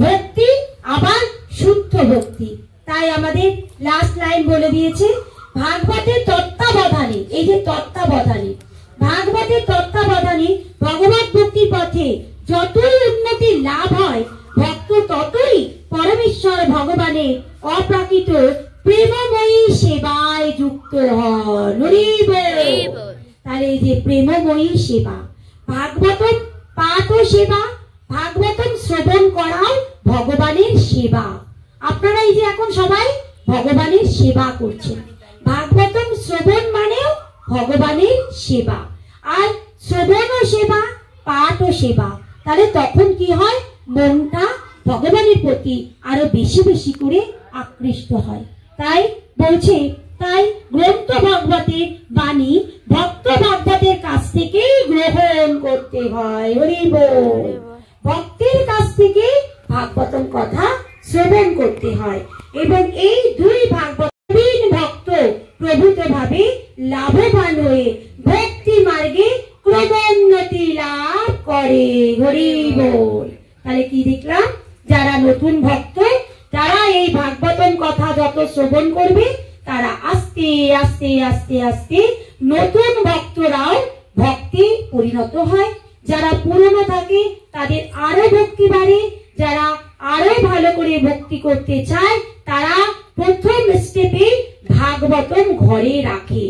ভক্তি, আবার শুদ্ধ ভক্তি। তাই আমাদের লাস্ট লাইন বলে দিয়েছে, ভাগবতের তত্ত্বাবধানে, এই যে তত্ত্বাবধানে, ভাগবতের তত্ত্বাবধানে ভগবত ভক্তির পথে যতই উন্নতি লাভ হয়, ভক্ত ততই পরমেশ্বর ভগবানের অপ্রাকৃত প্রেমময়ী সেবায় যুক্ত হন। হরি বল। তাহলে এই যে প্রেমময়ী সেবা, ভাগবতম পাঠ ও সেবা, ভাগবতম শ্রবণ করাও ভগবানের সেবা। আপনারা এই যে এখন সবাই ভগবানের সেবা করছেন, ভাগবতম শ্রবণ মানেও ভগবানের সেবা। আর শ্রবণ ও সেবা, পাঠ ও সেবা, তাহলে তখন কি হয়, মনটা ভগবানের প্রতি আরো বেশি বেশি করে আকৃষ্ট হয়। তাই বলছে, তাই গ্রন্থ ভাগবতের বাণী ভক্ত ভাগবতের কাছ থেকেই গ্রহণ করতে হয়। হরি বল। ভক্তের কাছ থেকে ভাগবতম কথা শ্রবণ করতে হয়, এবং এই দুই ভাগবত ভক্ত প্রভূত ভাবে লাভবান হয়ে ভক্তি মার্গে ক্রমোন্নতি লাভ করে। হরি বল। তাহলে কি দেখলাম, যারা নতুন ভক্ত, যারা এই ভাগবতম কথা যত শ্রবণ করবে, তারা আস্তে আস্তে আস্তে আস্তে নতুন ভক্তরাও ভক্তি পরিণত হয়। যারা পুরনো থাকে তাদের আরো ভক্তি বাড়ে, যারা আরো ভালো করে ভক্তি করতে চায় তারা প্রথম স্টেপে ভাগবতম ঘরে রাখে।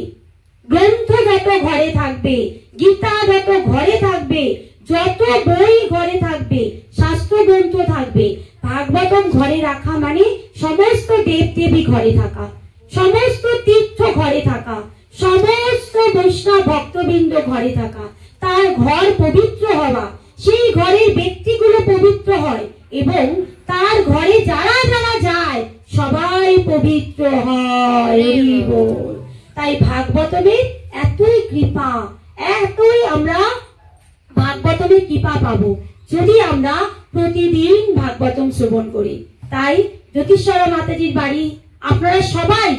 গ্রন্থ যত ঘরে থাকবে, গীতা যত ঘরে থাকবে, যত বই ঘরে থাকবে, শাস্ত্র গ্রন্থ থাকবে, ভাগবতম ঘরে রাখা মানে সমস্ত দেব দেবী ঘরে থাকা, সমস্ত তীর্থ ঘরে থাকা, সমস্ত বৈষ্ণব ভক্তবৃন্দ ঘরে থাকা, তার ঘর পবিত্র হওয়া, সেই ঘরের ব্যক্তিগুলো পবিত্র হয়, এবং তার ঘরে যারা যারা যায় সবাই পবিত্র হয়। তাই ভাগবতমের এতই কৃপা, এতই আমরা ভাগবতমের কৃপা পাবো যদি আমরা প্রতিদিন ভাগবতম শ্রবণ করি। তাই জ্যোতিষরা মাতাজির বাড়ি আপনারা সবাই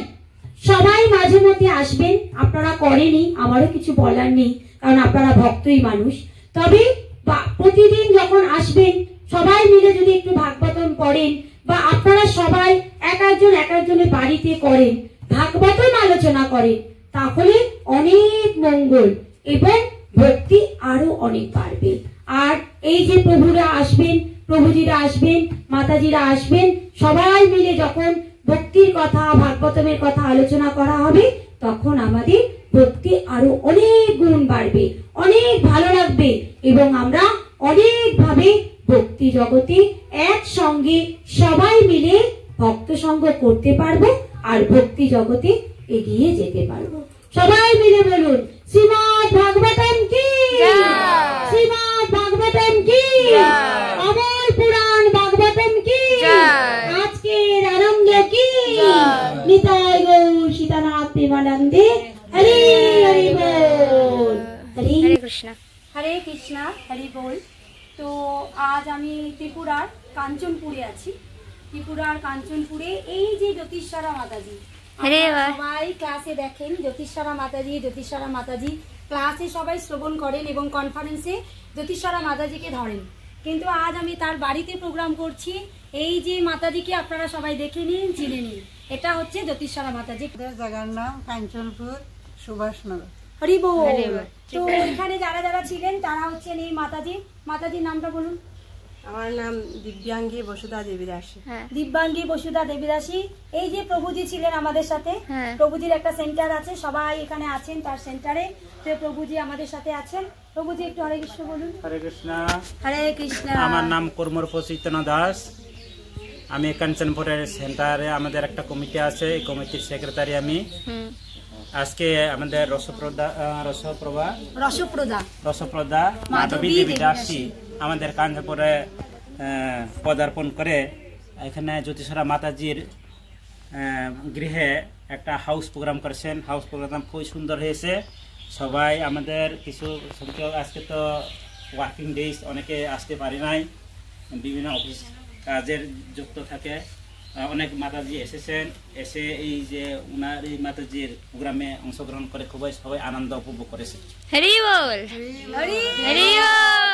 সবাই মাঝে মধ্যে আসবেন। আপনারা করেনি, আমারও কিছু বলার নেই, কারণ আপনারা ভক্তই মানুষ। তবে প্রতিদিন যখন আসবেন সবাই মিলে যদি একটু ভাগবতম পড়েন, বা আপনারা সবাই এক একজনের বাড়িতে করেন, ভাগবতম আলোচনা করেন, তাহলে অনেক মঙ্গল এবং ভক্তি আরো অনেক বাড়বে। আর এই যে প্রভুরা আসবেন, প্রভুজিরা আসবেন, মাতাজিরা আসবেন, সবাই মিলে যখন ভক্তির কথা, ভাগবতমের কথা আলোচনা করা হবে, তখন আমাদের ভক্তি আরো অনেক গুণ বাড়বে, অনেক ভালো লাগবে, এবং আমরা অনেক ভাবে ভক্তি জগতে একসঙ্গে সবাই মিলে ভক্ত সঙ্গ করতে পারবো, আর ভক্তি জগতে এগিয়ে যেতে পারবো। সবাই মিলে বলুন শ্রীমদ ভাগবতম কি, শ্রীমদ ভাগবতম কি, অমর পুরাণ ভাগবতম কি, আজকের আনন্দ কি, নিতাই গৌর সীতানাথ প্রেমানন্দে। হরে হরি বল। হরে কৃষ্ণ, হরে কৃষ্ণ, হরি বল। তো আজ আমি ত্রিপুরার কাঞ্চনপুরে আছি। ত্রিপুরার কাঞ্চনপুরে এই যে জ্যোতিষরা মাতাজি, সবাই ক্লাসে দেখেন জ্যোতিষরা মাতাজি ক্লাসে সবাই শ্রবণ করেন এবং কনফারেন্সে জ্যোতিষরা মাতাজিকে ধরেন। কিন্তু আজ আমি তার বাড়িতে প্রোগ্রাম করছি। এই যে মাতাজিকে আপনারা সবাই দেখে নিন, চিনে নিন, এটা হচ্ছে জ্যোতিষরা মাতাজি। জায়গার নাম কাঞ্চনপুর, সুভাষনগর। হরি বল। তো এখানে যারা যারা ছিলেন তারা হচ্ছেন এই মাতাজির নামটা বলুন। আমার নাম দিব্যাঙ্গী বসুধা দেবী দাসী। দিব্যাঙ্গী বসুধা দেবী দাসী। এই যে প্রভুজি ছিলেন আমাদের সাথে, প্রভুজির একটা সেন্টার আছে, সবাই এখানে আছেন তার সেন্টারে। তো প্রভুজি আমাদের সাথে আছেন। প্রভুজি একটু হরে কৃষ্ণ বলুন। হরে কৃষ্ণ। হরে কৃষ্ণ। আমার নাম কর্মরূপ চৈতন্য দাস। আমি কাঞ্চনপুরের সেন্টারে, আমাদের একটা কমিটি আছে, এই কমিটির সেক্রেটারি আমি। আজকে আমাদের রসপ্রদা মাধবী দেবী দাসী আমাদের কাঞ্চনপুরে পদার্পণ করে এখানে জ্যোতিষরা মাতাজির গৃহে একটা হাউস প্রোগ্রাম করেছেন। হাউস প্রোগ্রাম খুবই সুন্দর হয়েছে। সবাই আমাদের কিছু সংখ্যক, আজকে তো ওয়ার্কিং ডেজ, অনেকে আসতে পারে নাই, বিভিন্ন অফিস কাজের যুক্ত থাকে। অনেক মাতাজি এসেছেন, এসে এই যে উনার এই মাতাজির প্রোগ্রামে অংশগ্রহণ করে খুবই সবাই আনন্দ উপভোগ করেছে। হরি বল, হরি বল।